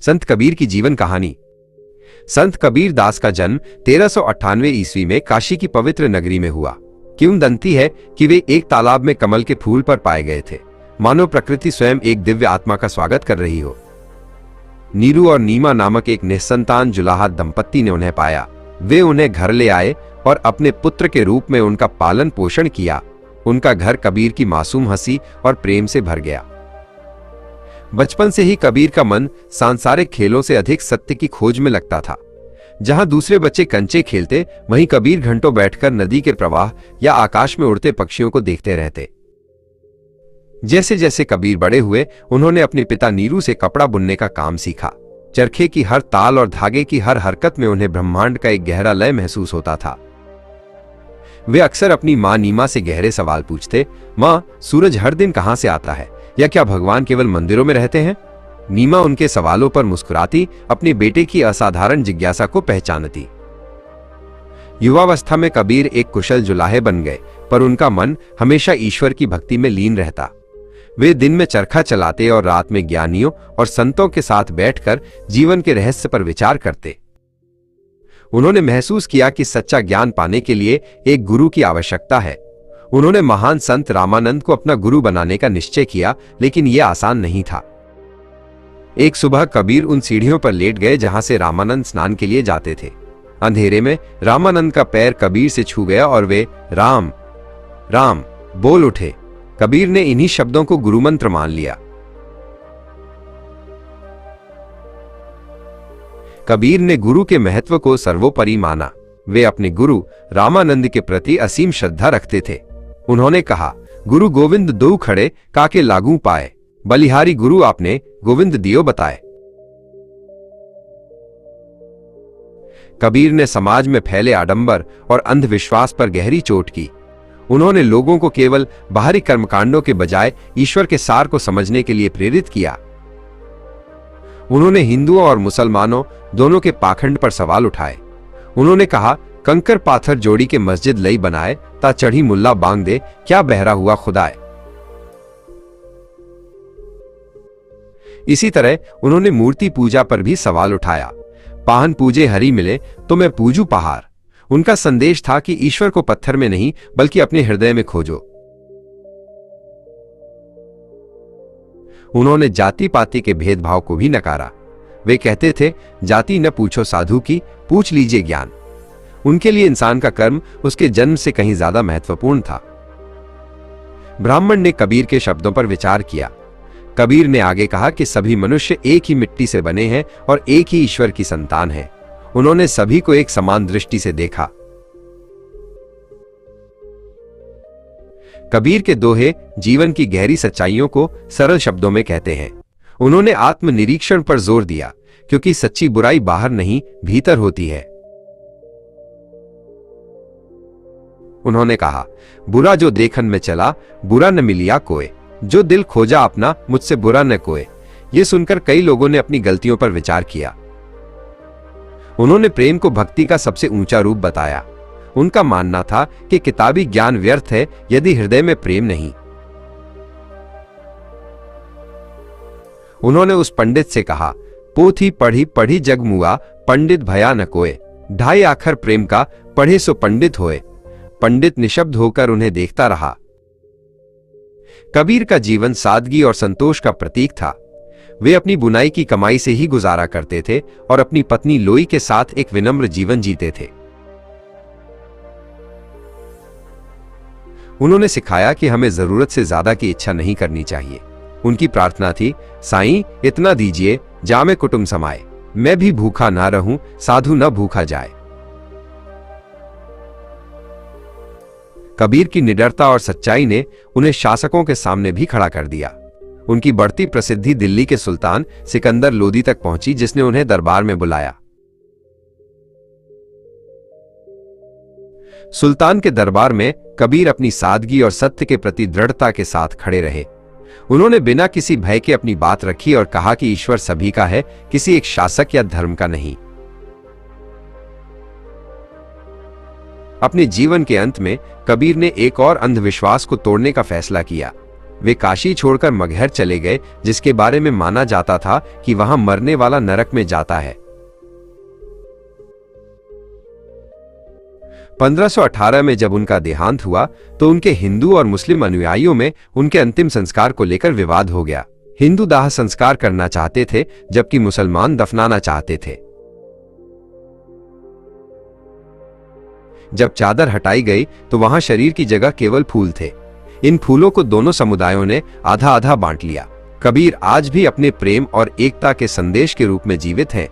संत कबीर की जीवन कहानी। संत कबीर दास का जन्म 1398 ईस्वी में काशी की पवित्र नगरी में हुआ। किंवदंती है कि वे एक तालाब में कमल के फूल पर पाए गए थे, मानो प्रकृति स्वयं एक दिव्य आत्मा का स्वागत कर रही हो। नीरू और नीमा नामक एक निसंतान जुलाहा दंपत्ति ने उन्हें पाया। वे उन्हें घर ले आए और अपने पुत्र के रूप में उनका पालन पोषण किया। उनका घर कबीर की मासूम हंसी और प्रेम से भर गया। बचपन से ही कबीर का मन सांसारिक खेलों से अधिक सत्य की खोज में लगता था। जहां दूसरे बच्चे कंचे खेलते, वहीं कबीर घंटों बैठकर नदी के प्रवाह या आकाश में उड़ते पक्षियों को देखते रहते। जैसे जैसे कबीर बड़े हुए, उन्होंने अपने पिता नीरू से कपड़ा बुनने का काम सीखा। चरखे की हर ताल और धागे की हर हरकत में उन्हें ब्रह्मांड का एक गहरा लय महसूस होता था। वे अक्सर अपनी मां नीमा से गहरे सवाल पूछते। मां, सूरज हर दिन कहां से आता है, या क्या भगवान केवल मंदिरों में रहते हैं? नीमा उनके सवालों पर मुस्कुराती, अपने बेटे की असाधारण जिज्ञासा को पहचानती। युवावस्था में कबीर एक कुशल जुलाहे बन गए, पर उनका मन हमेशा ईश्वर की भक्ति में लीन रहता। वे दिन में चरखा चलाते और रात में ज्ञानियों और संतों के साथ बैठकर जीवन के रहस्य पर विचार करते। उन्होंने महसूस किया कि सच्चा ज्ञान पाने के लिए एक गुरु की आवश्यकता है। उन्होंने महान संत रामानंद को अपना गुरु बनाने का निश्चय किया, लेकिन यह आसान नहीं था। एक सुबह कबीर उन सीढ़ियों पर लेट गए जहां से रामानंद स्नान के लिए जाते थे। अंधेरे में रामानंद का पैर कबीर से छू गया और वे राम राम बोल उठे। कबीर ने इन्हीं शब्दों को गुरुमंत्र मान लिया। कबीर ने गुरु के महत्व को सर्वोपरि माना। वे अपने गुरु रामानंद के प्रति असीम श्रद्धा रखते थे। उन्होंने कहा, गुरु गोविंद दो खड़े काके लागू पाए, बलिहारी गुरु आपने गोविंद दियो बताए। कबीर ने समाज में फैले आडंबर और अंधविश्वास पर गहरी चोट की। उन्होंने लोगों को केवल बाहरी कर्मकांडों के बजाय ईश्वर के सार को समझने के लिए प्रेरित किया। उन्होंने हिंदुओं और मुसलमानों दोनों के पाखंड पर सवाल उठाए। उन्होंने कहा, कंकर पाथर जोड़ी के मस्जिद लई बनाए, ता चढ़ी मुल्ला बांग दे, क्या बहरा हुआ खुदाए। इसी तरह उन्होंने मूर्ति पूजा पर भी सवाल उठाया। पाहन पूजे हरि मिले तो मैं पूजू पहाड़। उनका संदेश था कि ईश्वर को पत्थर में नहीं बल्कि अपने हृदय में खोजो। उन्होंने जाति पाति के भेदभाव को भी नकारा। वे कहते थे, जाति न पूछो साधु की, पूछ लीजिए ज्ञान। उनके लिए इंसान का कर्म उसके जन्म से कहीं ज्यादा महत्वपूर्ण था। ब्राह्मण ने कबीर के शब्दों पर विचार किया। कबीर ने आगे कहा कि सभी मनुष्य एक ही मिट्टी से बने हैं और एक ही ईश्वर की संतान हैं। उन्होंने सभी को एक समान दृष्टि से देखा। कबीर के दोहे जीवन की गहरी सच्चाइयों को सरल शब्दों में कहते हैं। उन्होंने आत्मनिरीक्षण पर जोर दिया, क्योंकि सच्ची बुराई बाहर नहीं भीतर होती है। उन्होंने कहा, बुरा जो देखन में चला, बुरा न मिलिया कोय, जो दिल खोजा अपना, मुझसे बुरा न कोय। यह सुनकर कई लोगों ने अपनी गलतियों पर विचार किया। उन्होंने प्रेम को भक्ति का सबसे ऊंचा रूप बताया। उनका मानना था कि किताबी ज्ञान व्यर्थ है यदि हृदय में प्रेम नहीं। उन्होंने उस पंडित से कहा, पोथी पढ़ी पढ़ी जग मुआ, पंडित भया न कोय। ढाई आखर प्रेम का, पढ़े सो पंडित होए। पंडित निशब्द होकर उन्हें देखता रहा। कबीर का जीवन सादगी और संतोष का प्रतीक था। वे अपनी बुनाई की कमाई से ही गुजारा करते थे और अपनी पत्नी लोई के साथ एक विनम्र जीवन जीते थे। उन्होंने सिखाया कि हमें जरूरत से ज्यादा की इच्छा नहीं करनी चाहिए। उनकी प्रार्थना थी, साईं इतना दीजिए जामे कुटुंब समाए, मैं भी भूखा ना रहूं, साधु न भूखा जाए। कबीर की निडरता और सच्चाई ने उन्हें शासकों के सामने भी खड़ा कर दिया। उनकी बढ़ती प्रसिद्धि दिल्ली के सुल्तान सिकंदर लोदी तक पहुंची, जिसने उन्हें दरबार में बुलाया। सुल्तान के दरबार में कबीर अपनी सादगी और सत्य के प्रति दृढ़ता के साथ खड़े रहे। उन्होंने बिना किसी भय के अपनी बात रखी और कहा कि ईश्वर सभी का है, किसी एक शासक या धर्म का नहीं। अपने जीवन के अंत में कबीर ने एक और अंधविश्वास को तोड़ने का फैसला किया। वे काशी छोड़कर मगहर चले गए, जिसके बारे में माना जाता था कि वहां मरने वाला नरक में जाता है। 1518 में जब उनका देहांत हुआ तो उनके हिंदू और मुस्लिम अनुयायियों में उनके अंतिम संस्कार को लेकर विवाद हो गया। हिंदू दाह संस्कार करना चाहते थे, जबकि मुसलमान दफनाना चाहते थे। जब चादर हटाई गई तो वहां शरीर की जगह केवल फूल थे। इन फूलों को दोनों समुदायों ने आधा आधा बांट लिया। कबीर आज भी अपने प्रेम और एकता के संदेश के रूप में जीवित हैं।